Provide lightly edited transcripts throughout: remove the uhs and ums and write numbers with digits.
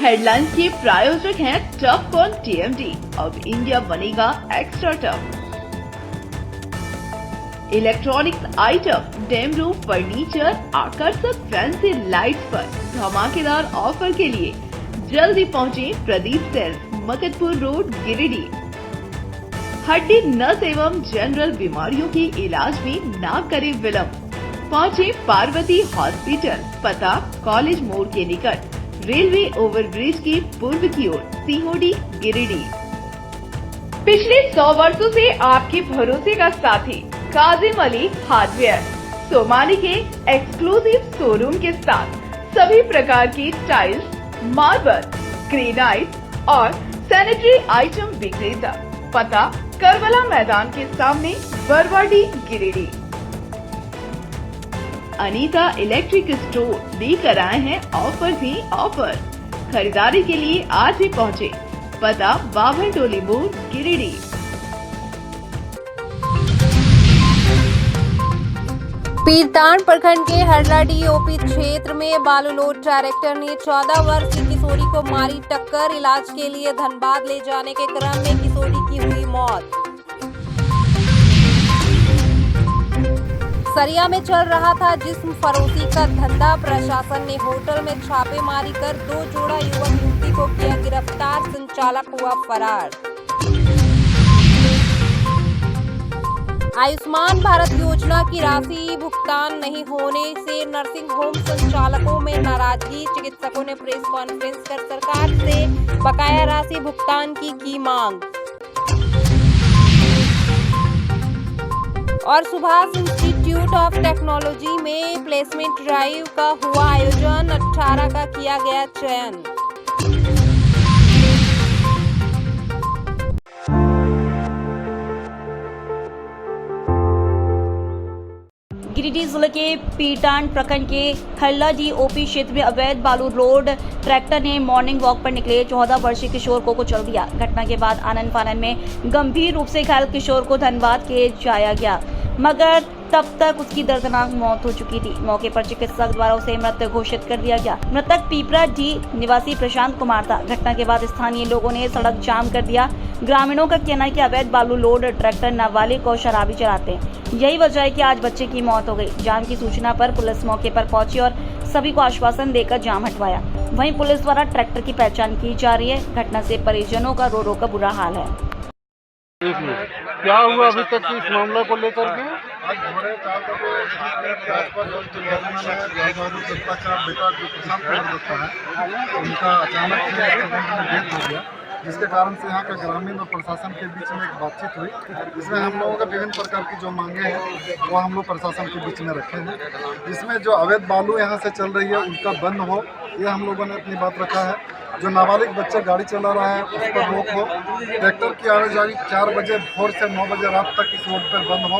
Headlines के प्रायोजक हैं टफ ऑन टीएमटी। अब इंडिया बनेगा extra tough. Electronics item, dam room furniture, आकर्षक फैंसी लाइट्स पर धमाकेदार ऑफर के लिए जल्दी पहुंचे प्रदीप सेल्स, मकतपुर रोड, गिरिडीह। हड्डी, नस एवं जनरल बीमारियों के इलाज में ना करे विलंब। पहुंचे पार्वती हॉस्पिटल, पता कॉलेज मोड़ के निकट, रेलवे ओवरब्रिज के पूर्व की ओर, सीहोडी, गिरिडीह। पिछले 100 वर्षों से आपके भरोसे का साथी काजिम अली हार्डवेयर, सोमानी के एक्सक्लूसिव शोरूम के साथ सभी प्रकार की टाइल्स, मार्बल, ग्रेनाइट और सैनिटरी आइटम विक्रेता। पता करबला मैदान के सामने, बरवाडी, गिरिडीह। अनीता इलेक्ट्रिक स्टोर लेकर आए हैं ऑफर ही ऑफर। खरीदारी के लिए आज ही पहुंचे, पता बाभन टोली मोड़, गिरिडीह। पीरटांड प्रखंड के हरलाडी ओपी क्षेत्र में बालू लोड ट्रैक्टर ने 14 वर्षीय किशोरी को मारी टक्कर। इलाज के लिए धनबाद ले जाने के क्रम में किशोरी की हुई मौत। सरिया में चल रहा था जिस्म फरोशी का धंधा। प्रशासन ने होटल में छापेमारी कर 2 जोड़ा युवक युवती को किया गिरफ्तार। संचालक हुआ फरार। आयुष्मान भारत योजना की राशि भुगतान नहीं होने से नर्सिंग होम संचालकों में नाराजगी। चिकित्सकों ने प्रेस कॉन्फ्रेंस कर सरकार से बकाया राशि भुगतान की मांग। और सुभाष इंस्टीट्यूट ऑफ टेक्नोलॉजी में प्लेसमेंट ड्राइव का हुआ आयोजन। 18 का किया गया चयन। गिरिडीह जिले के पीरटांड प्रखंड के हल्लाडी ओपी क्षेत्र में अवैध बालू रोड ट्रैक्टर ने मॉर्निंग वॉक पर निकले 14 वर्षीय किशोर को कुचल दिया। घटना के बाद आनन फानन में गंभीर रूप से घायल किशोर को धनबाद ले जाया गया, मगर तब तक उसकी दर्दनाक मौत हो चुकी थी। मौके पर चिकित्सक द्वारा उसे मृत घोषित कर दिया गया। मृतक पीपरा डी निवासी प्रशांत कुमार था। घटना के बाद स्थानीय लोगों ने सड़क जाम कर दिया। ग्रामीणों का कहना है कि अवैध बालू लोड ट्रैक्टर नाबालिग और शराबी चलाते हैं। यही वजह है कि आज बच्चे की मौत हो गई। जाम की सूचना पर पुलिस मौके पर पहुंची और सभी को आश्वासन देकर जाम हटवाया। वहीं पुलिस द्वारा ट्रैक्टर की पहचान की जा रही है। घटना से परिजनों का रो रो का बुरा हाल है। क्या हुआ अभी तक इस मामला को लेकर के? आज घोड़े 4 बजे के आसपास जो दुर्घटना में लाल बहादुर दत्ता का बेटा जो प्रशांत कुमार दत्ता है, उनका अचानक से एक्सीडेंट में डेथ हो गया, जिसके कारण से यहाँ का ग्रामीण और प्रशासन के बीच में एक बातचीत हुई, जिसमें हम लोगों का विभिन्न प्रकार की जो मांगे हैं वो हम लोग प्रशासन के बीच में रखे हैं। जिसमें जो अवैध बालू यहाँ से चल रही है उनका बंद हो, ये हम लोगों ने अपनी बात रखा है। जो नाबालिग बच्चे गाड़ी चला रहा है उस पर रोक हो। ट्रैक्टर की आवाजाही 4 बजे भोर से 9 बजे रात तक इस रोड पर बंद हो।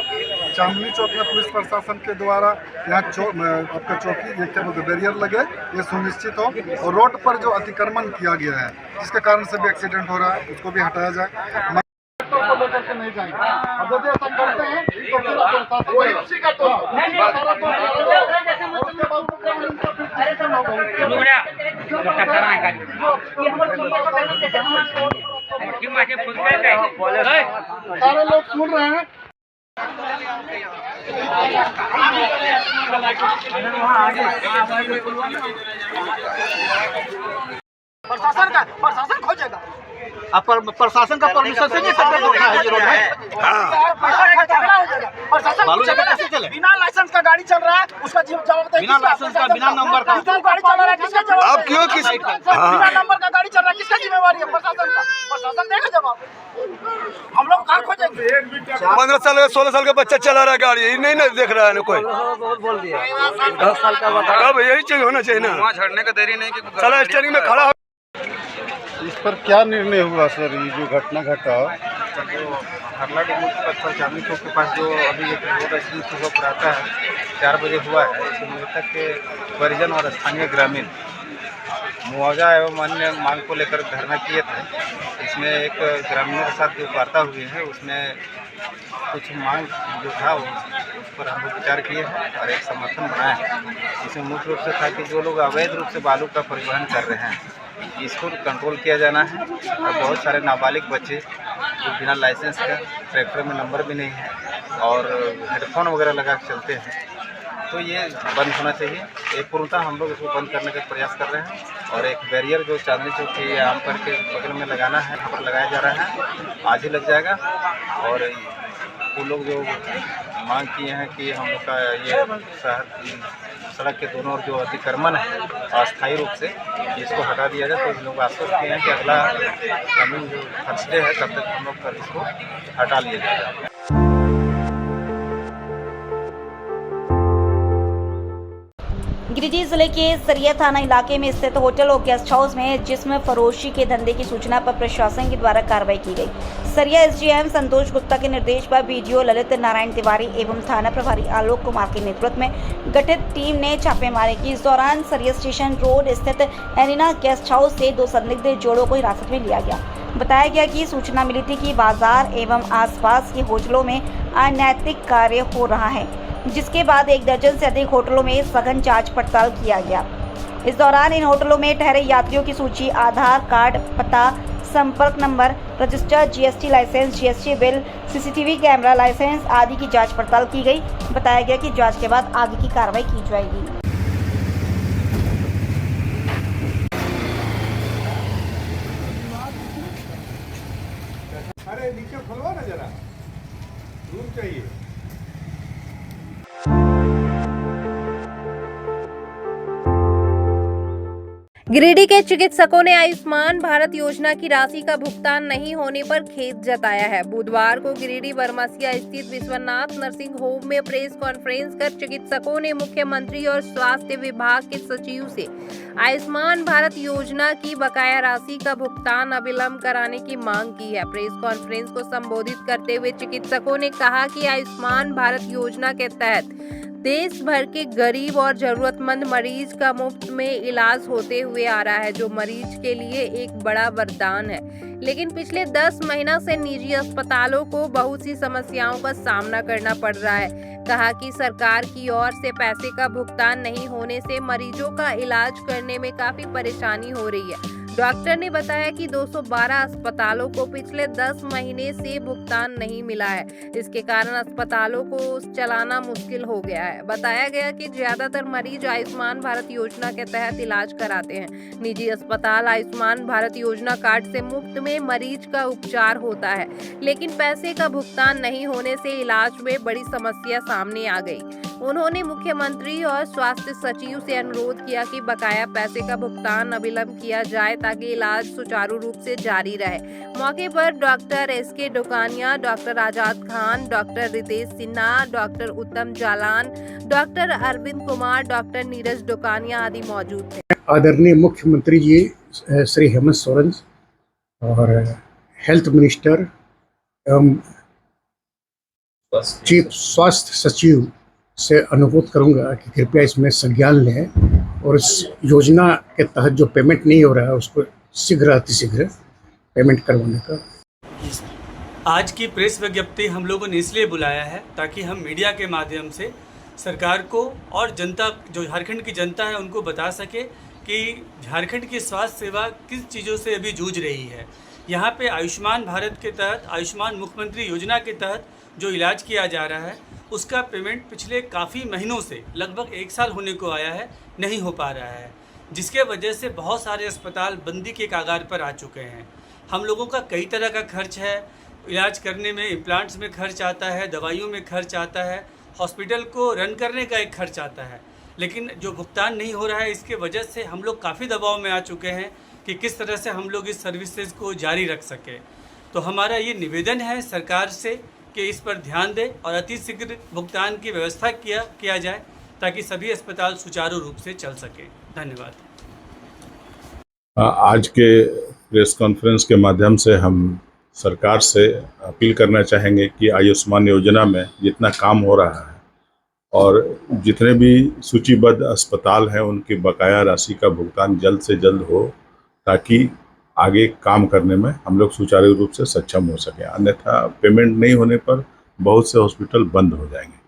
चांदनी चौक में पुलिस प्रशासन के द्वारा यहाँ आपका चौकी ये क्या बोलते बैरियर लगे, ये सुनिश्चित हो। और रोड पर जो अतिक्रमण किया गया है जिसके कारण से भी एक्सीडेंट हो रहा है उसको भी हटाया जाए। को लेकर के नहीं जाएंगे। अब यदि ऐसा करते हैं तो पूरा उसी का तो सारे लोग सुन रहे हैं। प्रशासन खोजेगा। अब प्रशासन का परमिशन से नहीं सब रोकना है ये रोड में। प्रशासन बिना लाइसेंस का गाड़ी चल रहा है उसका जवाब बिना लाइसेंस का बिना नंबर का गाड़ी चल रहा है किसका जवाब? आप क्यों किस बिना नंबर का गाड़ी चल रहा है किसका जिम्मेवारी है? प्रशासन का। प्रशासन देगा जवाब। हम लोग कहाँ खोजेंगे? 15 साल 16 साल का बच्चा चला रहा है गाड़ी, ये नहीं ना देख रहा है ना कोई। बहुत बोल दिया 10 साल का बता। अब यही चीज होना चाहिए ना, वहाँ छड़ने का देरी नहीं कि चला स्टेरिंग में खड़ा। इस पर क्या निर्णय हुआ सर? ये जो घटना घटा हरला चांदनी चौक के पास जो अभी एक रोड एक्सीडेंट हुआ रहता है 4 बजे हुआ है। इस मृतक के परिजन और स्थानीय ग्रामीण मुआवजा एवं अन्य मांग को लेकर धरना किए थे। इसमें एक ग्रामीणों के साथ जो वार्ता हुई है उसमें कुछ मांग जो था उस पर हम लोग विचार किए हैं और एक समर्थन बनाया है। इसमें मुख्य रूप से था कि जो लोग अवैध रूप से बालू का परिवहन कर रहे हैं इसको कंट्रोल किया जाना है। और बहुत सारे नाबालिग बच्चे जो बिना लाइसेंस के ट्रैक्टर में नंबर भी नहीं है और हेडफोन वगैरह लगा के चलते हैं, तो ये बंद होना चाहिए। ये पूर्णतः हम लोग इसको बंद करने का प्रयास कर रहे हैं। और एक बैरियर जो चांदनी चौक के आमगढ़ के बगल में लगाना है, यहाँ पर लगाया जा रहा है, आज ही लग जाएगा। और वो लोग जो मांग किए हैं कि हम लोग का ये सड़क के दोनों ओर जो अतिक्रमण है अस्थायी रूप से इसको हटा दिया जाए, तो लोग आश्वस्त किए हैं कि अगला कमिंग जो थर्सडे है तब तक हम लोग कर इसको हटा लिया जाएगा। गिरिडीह जिले के सरिया थाना इलाके में स्थित होटल और गेस्ट हाउस में जिस्म फरोशी के धंधे की सूचना पर प्रशासन के द्वारा कार्रवाई की गई। सरिया एसडीएम संतोष गुप्ता के निर्देश पर बीडीओ ललित नारायण तिवारी एवं थाना प्रभारी आलोक कुमार के नेतृत्व में गठित टीम ने छापेमारी की। इस दौरान सरिया स्टेशन रोड स्थित एरिना गेस्ट हाउस से 2 संदिग्ध जोड़ों को हिरासत में लिया गया। बताया गया कि सूचना मिली थी कि बाजार एवं आसपास के होटलों में अनैतिक कार्य हो रहा है, जिसके बाद 1 दर्जन से अधिक होटलों में सघन जांच पड़ताल किया गया। इस दौरान इन होटलों में ठहरे यात्रियों की सूची, आधार कार्ड, पता, संपर्क number, register, GST license, GST bill, CCTV camera license आदि की जांच पड़ताल की गई। बताया गया कि जांच के बाद आगे की कार्रवाई की जाएगी। अरे नीचे खोलवा ना जरा, रूम चाहिए। गिरिडीह के चिकित्सकों ने आयुष्मान भारत योजना की राशि का भुगतान नहीं होने पर खेद जताया है। बुधवार को गिरिडीह बरमसिया स्थित विश्वनाथ नर्सिंग होम में प्रेस कॉन्फ्रेंस कर चिकित्सकों ने मुख्यमंत्री और स्वास्थ्य विभाग के सचिव से आयुष्मान भारत योजना की बकाया राशि का भुगतान अविलंब कराने की मांग की है। प्रेस कॉन्फ्रेंस को संबोधित करते हुए चिकित्सकों ने कहा कि आयुष्मान भारत योजना के तहत देश भर के गरीब और जरूरतमंद मरीज का मुफ्त में इलाज होते हुए आ रहा है, जो मरीज के लिए एक बड़ा वरदान है। लेकिन पिछले 10 महीना से निजी अस्पतालों को बहुत सी समस्याओं का सामना करना पड़ रहा है। कहा कि सरकार की ओर से पैसे का भुगतान नहीं होने से मरीजों का इलाज करने में काफी परेशानी हो रही है। डॉक्टर ने बताया कि 212 अस्पतालों को पिछले 10 महीने से भुगतान नहीं मिला है। इसके कारण अस्पतालों को चलाना मुश्किल हो गया है। बताया गया कि ज्यादातर मरीज आयुष्मान भारत योजना के तहत इलाज कराते हैं। निजी अस्पताल आयुष्मान भारत योजना कार्ड से मुफ्त में मरीज का उपचार होता है, लेकिन पैसे का भुगतान नहीं होने से इलाज में बड़ी समस्या सामने आ गई। उन्होंने मुख्यमंत्री और स्वास्थ्य सचिव से अनुरोध किया कि बकाया पैसे का भुगतान अविलंब किया जाए ताकि इलाज सुचारू रूप से जारी रहे। मौके पर डॉक्टर एसके डोकानिया, डॉक्टर आजाद खान, डॉक्टर रितेश सिन्हा, डॉक्टर उत्तम जालान, डॉक्टर अरविंद कुमार, डॉक्टर नीरज डोकानिया आदि मौजूद थे। आदरणीय मुख्यमंत्री जी श्री हेमंत सोरेन और हेल्थ मिनिस्टर एवं चीफ स्वास्थ्य सचिव से अनुरोध करूंगा कि कृपया इसमें संज्ञान लें और इस योजना के तहत जो पेमेंट नहीं हो रहा है उसको शीघ्र अतिशीघ्र पेमेंट करवाने का। आज की प्रेस विज्ञप्ति हम लोगों ने इसलिए बुलाया है ताकि हम मीडिया के माध्यम से सरकार को और जनता, जो झारखंड की जनता है, उनको बता सके कि झारखंड की स्वास्थ्य सेवा किस चीज़ों से अभी जूझ रही है। यहाँ पे आयुष्मान भारत के तहत, आयुष्मान मुख्यमंत्री योजना के तहत जो इलाज किया जा रहा है उसका पेमेंट पिछले काफ़ी महीनों से, लगभग 1 साल होने को आया है, नहीं हो पा रहा है, जिसके वजह से बहुत सारे अस्पताल बंदी के कागार पर आ चुके हैं। हम लोगों का कई तरह का खर्च है, इलाज करने में इम्प्लांट्स में खर्च आता है, दवाइयों में खर्च आता है, हॉस्पिटल को रन करने का एक खर्च आता है, लेकिन जो भुगतान नहीं हो रहा है इसके वजह से हम लोग काफ़ी दबाव में आ चुके हैं कि किस तरह से हम लोग इस सर्विसेज को जारी रख सकें। तो हमारा ये निवेदन है सरकार से कि इस पर ध्यान दें और अतिशीघ्र भुगतान की व्यवस्था किया जाए ताकि सभी अस्पताल सुचारू रूप से चल सके। धन्यवाद। आज के प्रेस कॉन्फ्रेंस के माध्यम से हम सरकार से अपील करना चाहेंगे कि आयुष्मान योजना में जितना काम हो रहा है और जितने भी सूचीबद्ध अस्पताल हैं उनकी बकाया राशि का भुगतान जल्द से जल्द हो, ताकि आगे काम करने में हम लोग सुचारू रूप से सक्षम हो सकें। अन्यथा पेमेंट नहीं होने पर बहुत से हॉस्पिटल बंद हो जाएंगे।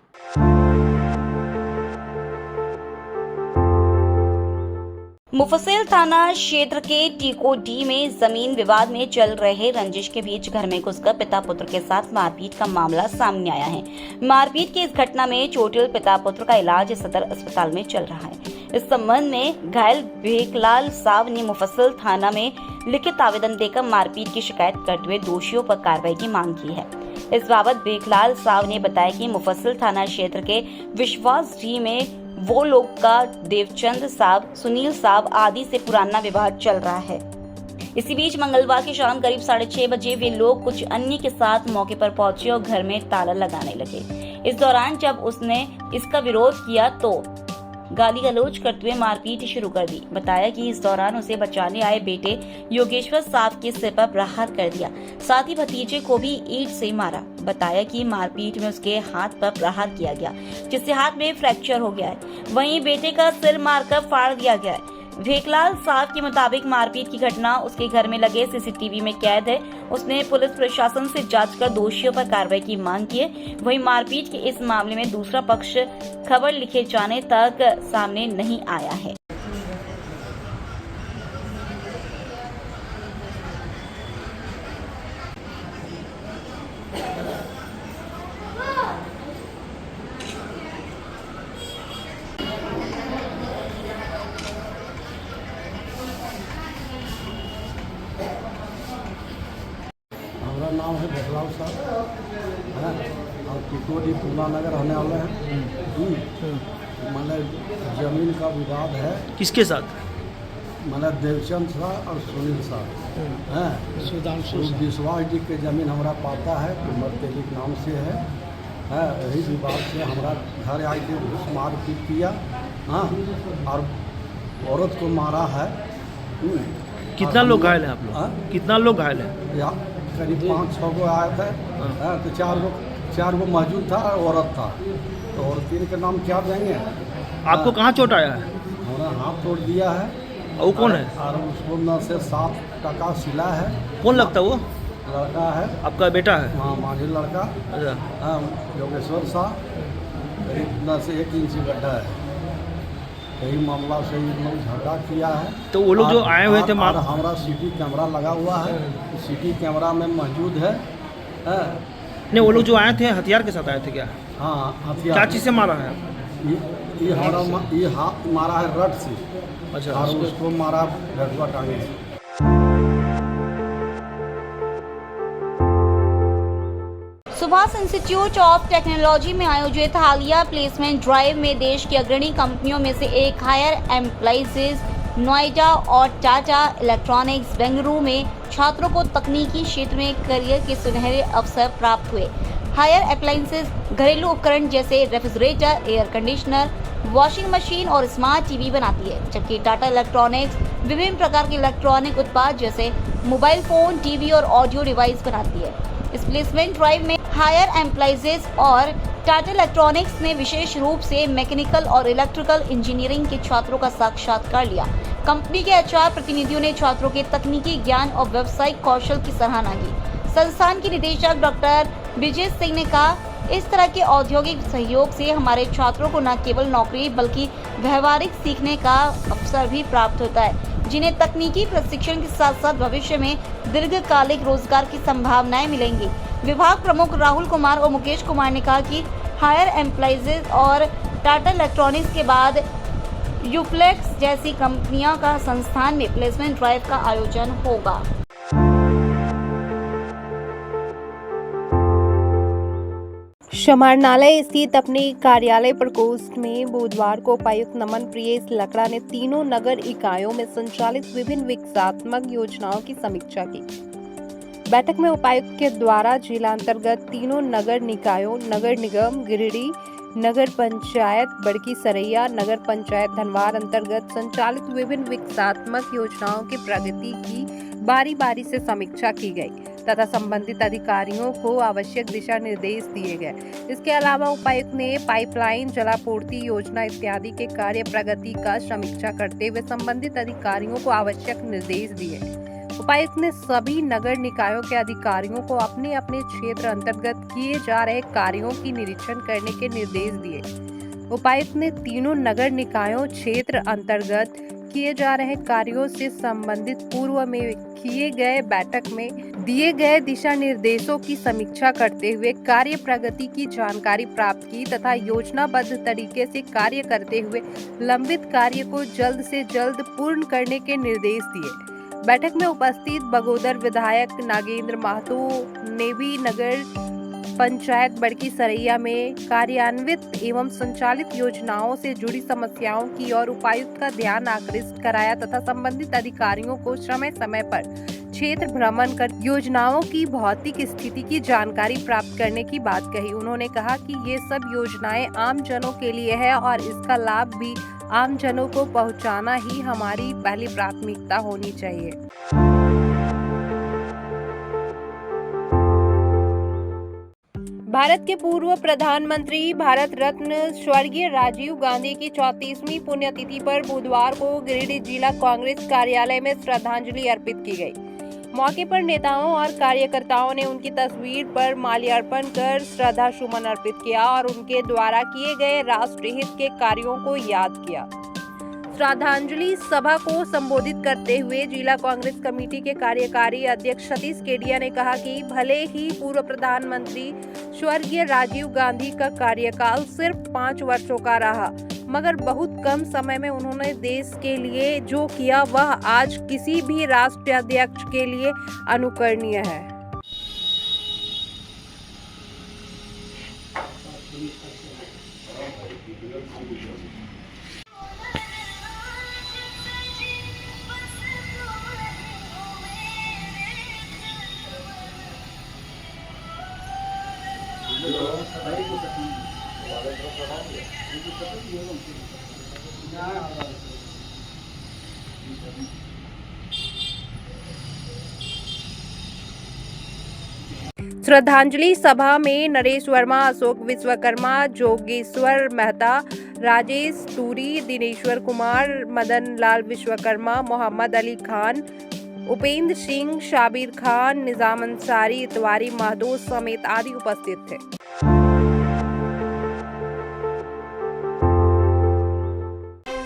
मुफस्सिल थाना क्षेत्र के टीको डी में जमीन विवाद में चल रहे रंजिश के बीच घर में घुसकर पिता पुत्र के साथ मारपीट का मामला सामने आया है। मारपीट की इस घटना में चोटिल पिता पुत्र का इलाज सदर अस्पताल में चल रहा है। इस संबंध में घायल भेकलाल साव ने मुफस्सिल थाना में लिखित आवेदन देकर मारपीट की शिकायत करते हुए दोषियों पर कार्रवाई की मांग की है। इस बाबत भेकलाल साव ने बताया कि मुफस्सिल थाना क्षेत्र के विश्वास डी में वो लोग का देवचंद साहब, सुनील साहब आदि से पुराना विवाद चल रहा है। इसी बीच मंगलवार की शाम करीब 6:30 बजे वे लोग कुछ अन्य के साथ मौके पर पहुंचे और घर में ताला लगाने लगे। इस दौरान जब उसने इसका विरोध किया तो गाली गलौज करते हुए मारपीट शुरू कर दी। बताया कि इस दौरान उसे बचाने आए बेटे योगेश्वर साहब के सिर पर प्रहार कर दिया, साथ ही भतीजे को भी ईंट से मारा। बताया कि मारपीट में उसके हाथ पर प्रहार किया गया, जिससे हाथ में फ्रैक्चर हो गया है। वहीं बेटे का सिर मारकर फाड़ दिया गया है। भेकलाल साहब के मुताबिक मारपीट की घटना उसके घर में लगे सीसीटीवी में कैद है। उसने पुलिस प्रशासन से जांच कर दोषियों पर कार्रवाई की मांग की है। वहीं मारपीट के इस मामले में दूसरा पक्ष खबर लिखे जाने तक सामने नहीं आया है। हमारा नाम है भेकलाल साहब, है और टिकोडी पूना नगर रहने वाले हैं। मैंने जमीन का विवाद है। किसके साथ? मैंने देवचंद साहब और सुनील साहब हैं। विश्वास जी के जमीन हमारा पाता है, कुमर तेलिक नाम से है। यही विवाद से हमारा घर आई के मारपीट किया, हाँ, और औरत को मारा है। कितना लोग घायल हैं आप लोग? कितना लोग घायल हैं? करीब 5-6 गो आए थे, तो 4 गो मौजूद था और औरत था। तो और 3 के नाम क्या देंगे? आपको कहाँ चोट आया है? हमारा हाथ तोड़ दिया है। और वो कौन है? और उसको न से 7 टका सिला है। कौन लगता है वो? लड़का है। आपका बेटा है? हाँ, माझी लड़का। अच्छा। हाँ, योगेश्वर साहब। करीब न से 1 इंच गड्ढा है। यही मामला से इन लोग झगड़ा किया है। तो वो लोग जो आए हुए थे हमारा सीटी कैमरा लगा हुआ है, सीटी कैमरा में मौजूद है। नहीं, वो लोग जो आए थे हथियार के साथ आए थे क्या? हाँ, हथियार। क्या चीज़ से मारा है? ये हाथ मारा है रड से। अच्छा। और उसको मारा भगवा टांगे से। सुभाष इंस्टीट्यूट ऑफ टेक्नोलॉजी में आयोजित हालिया प्लेसमेंट ड्राइव में देश की अग्रणी कंपनियों में से एक हायर एम्प्लाइजेज नोएडा और टाटा इलेक्ट्रॉनिक्स बेंगलुरु में छात्रों को तकनीकी क्षेत्र में करियर के सुनहरे अवसर प्राप्त हुए। हायर अप्लायंसेज घरेलू उपकरण जैसे refrigerator, air conditioner, washing machine और स्मार्ट टीवी बनाती है, जबकि टाटा इलेक्ट्रॉनिक्स विभिन्न प्रकार के इलेक्ट्रॉनिक उत्पाद जैसे मोबाइल फोन, टीवी और ऑडियो डिवाइस बनाती है। इस प्लेसमेंट ड्राइव में हायर एम्प्लाइजेज और टाटा इलेक्ट्रॉनिक्स ने विशेष रूप से मैकेनिकल और इलेक्ट्रिकल इंजीनियरिंग के छात्रों का साक्षात्कार लिया। कंपनी के एचआर प्रतिनिधियों ने छात्रों के तकनीकी ज्ञान और व्यवसायिक कौशल की सराहना की। संस्थान के निदेशक डॉक्टर विजय सिंह ने कहा, इस तरह के औद्योगिक सहयोग से हमारे छात्रों को न केवल नौकरी बल्कि व्यवहारिक सीखने का अवसर भी प्राप्त होता है, जिन्हें तकनीकी प्रशिक्षण के साथ साथ भविष्य में दीर्घकालिक रोजगार की संभावनाएं मिलेंगी। विभाग प्रमुख राहुल कुमार और मुकेश कुमार ने कहा कि हायर एम्प्लाइजेज और टाटा इलेक्ट्रॉनिक्स के बाद यूफ्लेक्स जैसी कंपनियों का संस्थान में प्लेसमेंट ड्राइव का आयोजन होगा। समाहरणालय स्थित अपने कार्यालय प्रकोष्ठ में बुधवार को उपायुक्त नमन प्रियेश लकड़ा ने तीनों नगर इकाइयों में संचालित विभिन्न विकासात्मक योजनाओं की समीक्षा की। बैठक में उपायुक्त के द्वारा जिला अंतर्गत तीनों नगर निकायों नगर निगम गिरिडीह, नगर पंचायत बड़की सरैया, नगर पंचायत धनवार अंतर्गत संचालित विभिन्न विकासात्मक योजनाओं की प्रगति की बारी बारी से समीक्षा की गई तथा संबंधित अधिकारियों को आवश्यक दिशा निर्देश दिए गए। इसके अलावा उपायुक्त ने पाइपलाइन, जलापूर्ति योजना इत्यादि के कार्य प्रगति का समीक्षा करते हुए संबंधित अधिकारियों को आवश्यक निर्देश दिए। उपायुक्त ने सभी नगर निकायों के अधिकारियों को अपने अपने क्षेत्र अंतर्गत किए जा रहे कार्यों की निरीक्षण करने के निर्देश दिए। उपायुक्त ने तीनों नगर निकायों क्षेत्र अंतर्गत किए जा रहे कार्यों से संबंधित पूर्व में किए गए बैठक में दिए गए दिशा निर्देशों की समीक्षा करते हुए कार्य प्रगति की जानकारी प्राप्त की तथा योजनाबद्ध तरीके से कार्य करते हुए लंबित कार्य को जल्द से जल्द पूर्ण करने के निर्देश दिए। बैठक में उपस्थित बगोदर विधायक नागेंद्र महतो ने भी नगर पंचायत बड़की सरैया में कार्यान्वित एवं संचालित योजनाओं से जुड़ी समस्याओं की ओर उपायुक्त का ध्यान आकृष्ट कराया तथा संबंधित अधिकारियों को समय समय पर क्षेत्र भ्रमण कर योजनाओं की भौतिक स्थिति की जानकारी प्राप्त करने की बात कही। उन्होंने कहा कि ये सब योजनाएं आम जनों के लिए है और इसका लाभ भी आम जनों को पहुंचाना ही हमारी पहली प्राथमिकता होनी चाहिए। भारत के पूर्व प्रधानमंत्री भारत रत्न स्वर्गीय राजीव गांधी की 34वीं पुण्यतिथि पर बुधवार को गिरिडीह जिला कांग्रेस कार्यालय में श्रद्धांजलि अर्पित की गई। मौके पर नेताओं और कार्यकर्ताओं ने उनकी तस्वीर पर माल्यार्पण कर श्रद्धा सुमन अर्पित किया और उनके द्वारा किए गए राष्ट्रहित के कार्यों को याद किया। श्रद्धांजलि सभा को संबोधित करते हुए जिला कांग्रेस कमेटी के कार्यकारी अध्यक्ष सतीश केडिया ने कहा कि भले ही पूर्व प्रधानमंत्री स्वर्गीय राजीव गांधी का कार्यकाल सिर्फ 5 वर्षों का रहा, मगर बहुत कम समय में उन्होंने देश के लिए जो किया वह आज किसी भी राष्ट्राध्यक्ष के लिए अनुकरणीय है। श्रद्धांजलि सभा में नरेश वर्मा, अशोक विश्वकर्मा, जोगेश्वर मेहता, राजेश टूरी, दिनेश्वर कुमार, मदन लाल विश्वकर्मा, मोहम्मद अली खान, उपेंद्र सिंह, शाबिर खान, निजाम अंसारी, इतवारी महदो समेत आदि उपस्थित थे।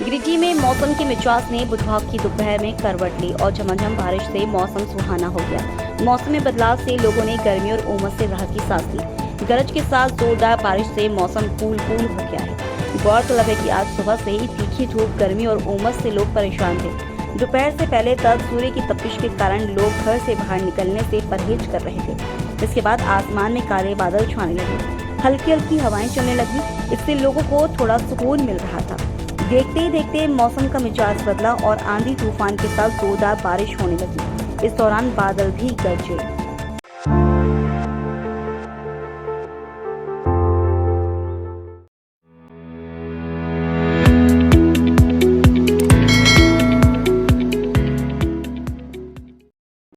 गिरिडीह में मौसम के मिजाज ने बुधवार की दोपहर में करवट ली और झमाझम बारिश से मौसम सुहाना हो गया। मौसम में बदलाव से लोगों ने गर्मी और उमस से राहत की सांस ली। गरज के साथ जोरदार बारिश से मौसम कूल हो गया है। गौरतलब है कि आज सुबह से ही तीखी धूप, गर्मी और उमस से लोग परेशान थे। दोपहर से पहले तक सूर्य की तपिश के कारण लोग घर से बाहर निकलने से परहेज कर रहे थे। इसके बाद आसमान में काले बादल छाने लगे, हल्की हल्की हवाएं चलने लगी। इससे लोगों को थोड़ा सुकून मिल रहा था। देखते ही देखते मौसम का मिजाज बदला और आंधी तूफान के साथ जोरदार बारिश होने लगी। इस दौरान बादल भी गरजे।